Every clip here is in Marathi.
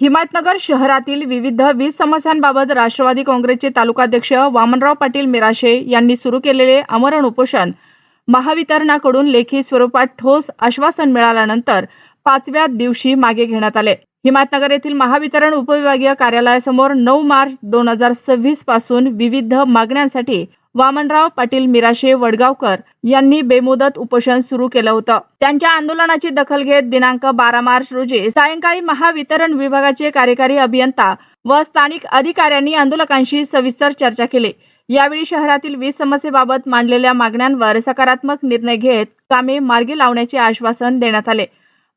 हिमायतनगर शहरातील विविध वीज समस्यांबाबत राष्ट्रवादी काँग्रेसचे तालुकाध्यक्ष वामनराव पाटील मिराशे यांनी सुरू केलेले आमरण उपोषण महावितरणाकडून लेखी स्वरूपात ठोस आश्वासन मिळाल्यानंतर 5व्या दिवशी मागे घेण्यात आले। हिमायतनगर येथील महावितरण उपविभागीय कार्यालयासमोर 9 मार्च 2026 पासून विविध मागण्यांसाठी वामनराव पाटील मिराशे वडगावकर यांनी बेमुदत उपोषण सुरू केलं होतं। त्यांच्या आंदोलनाची दखल घेत दिनांक 12 मार्च रोजी सायंकाळी महावितरण विभागाचे कार्यकारी अभियंता व स्थानिक अधिकाऱ्यांनी आंदोलकांशी सविस्तर चर्चा केली। यावेळी शहरातील वीज समस्येबाबत मांडलेल्या मागण्यांवर सकारात्मक निर्णय घेत कामे मार्गी लावण्याचे आश्वासन देण्यात आले।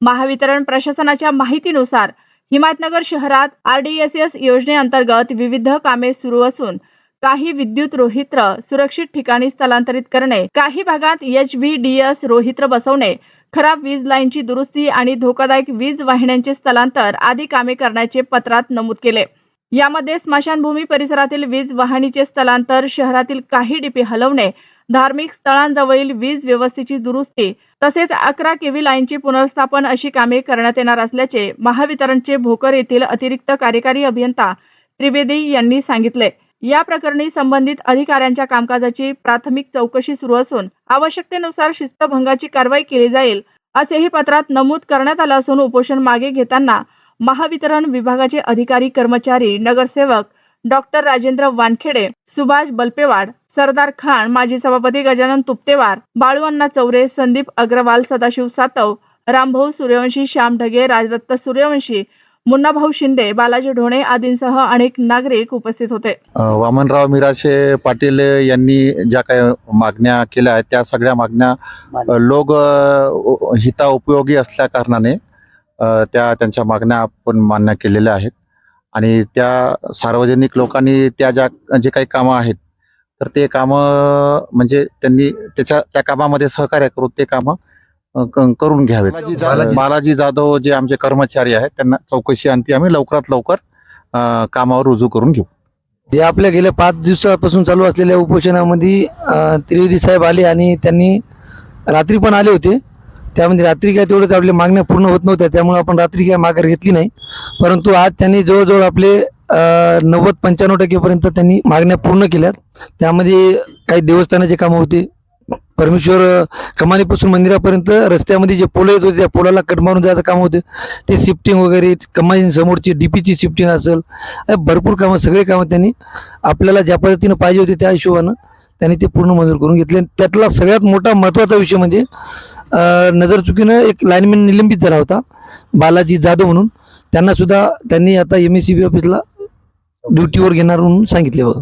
महावितरण प्रशासनाच्या माहितीनुसार हिमायतनगर शहरात RDSS योजनेअंतर्गत विविध कामे सुरू असून काही विद्युत रोहित्र सुरक्षित ठिकाणी स्थलांतरित करणे, काही भागात HVDS रोहित्र बसवणे, खराब वीज लाईनची दुरुस्ती आणि धोकादायक वीज वाहिन्यांचे स्थलांतर आदी कामे करण्याचे पत्रात नमूद केले। यामध्ये स्मशानभूमी परिसरातील वीज वाहिनीचे स्थलांतर, शहरातील काही डीपी हलवणे, धार्मिक स्थळांजवळील वीज व्यवस्थेची दुरुस्ती तसेच 11 केव्ही लाईनचे पुनर्स्थापन अशी कामे करण्यात येणार असल्याचे महावितरणचे भोकर येथील अतिरिक्त कार्यकारी अभियंता त्रिवेदी यांनी सांगितले। या प्रकरणी संबंधित अधिकाऱ्यांच्या कामकाजाची प्राथमिक चौकशी सुरू असून आवश्यकतेनुसार शिस्तभंगाची कारवाई केली जाईल असेही पत्रात नमूद करण्यात आले असून उपोषण मागे घेताना महावितरण विभागाचे अधिकारी, कर्मचारी, नगरसेवक डॉक्टर राजेंद्र वानखेडे, सुभाष बल्पेवाड, सरदार खान, माजी सभापती गजानन तुप्तेवार, बाळूअण्णा चौरे, संदीप अग्रवाल, सदाशिव सातव, रामभाऊ सूर्यवंशी, श्याम ढगे, राजदत्त सूर्यवंशी, मुन्नाभाऊ शिंदे, बालाजी ढोणे आदींसह अनेक नागरिक उपस्थित होते। वामनराव मिराशे पाटील यांनी ज्या काही मागण्या केल्या आहेत त्या सगळ्या मागण्या लोक हिता उपयोगी असल्या कारणाने त्यांच्या मागण्या आपण मान्य केलेल्या आहेत आणि त्या सार्वजनिक लोकांनी त्या जे काही कामं आहेत तर ते कामं म्हणजे त्यांनी त्या कामामध्ये सहकार्य करून ते कामं करून घ्यावेत। बालाजी जाधव जे आमचे कर्मचारी आहेत त्यांना चौकशी अंती आम्ही लवकरात लवकर कामावर रुजू करून घेऊ। जे आपल्या गेल्या 5 दिवसापासून चालू असलेल्या उपोषणामध्ये त्रिवेदी साहेब आले आणि त्यांनी रात्री पण आले होते। त्यामध्ये रात्री काय तेवढंच आपल्या मागण्या पूर्ण होत नव्हत्या, त्यामुळे आपण रात्री काय माघार घेतली नाही, परंतु आज त्यांनी जवळजवळ आपले 90-95% पर्यंत त्यांनी मागण्या पूर्ण केल्यात। त्यामध्ये काही देवस्थानाचे कामं होते, परमेश्वर कमानीपासून मंदिरापर्यंत रस्त्यामध्ये जे पोल येत होते त्या पोलाला कट मारून जायचं काम होते, ते शिफ्टिंग वगैरे, कमानी समोरची डीपीची शिफ्टिंग असेल, भरपूर कामं, सगळे कामं त्यांनी आपल्याला ज्या पद्धतीनं पाहिजे होते त्या हिशोबानं त्यांनी ते पूर्ण मंजूर करून घेतले। त्यातला सगळ्यात मोठा महत्त्वाचा विषय म्हणजे नजर चुकीनं एक लाईनमॅन निलंबित झाला होता, बालाजी जाधव म्हणून, त्यांना सुद्धा त्यांनी आता MSCB ऑफिसला ड्युटीवर घेणार म्हणून सांगितले बघा।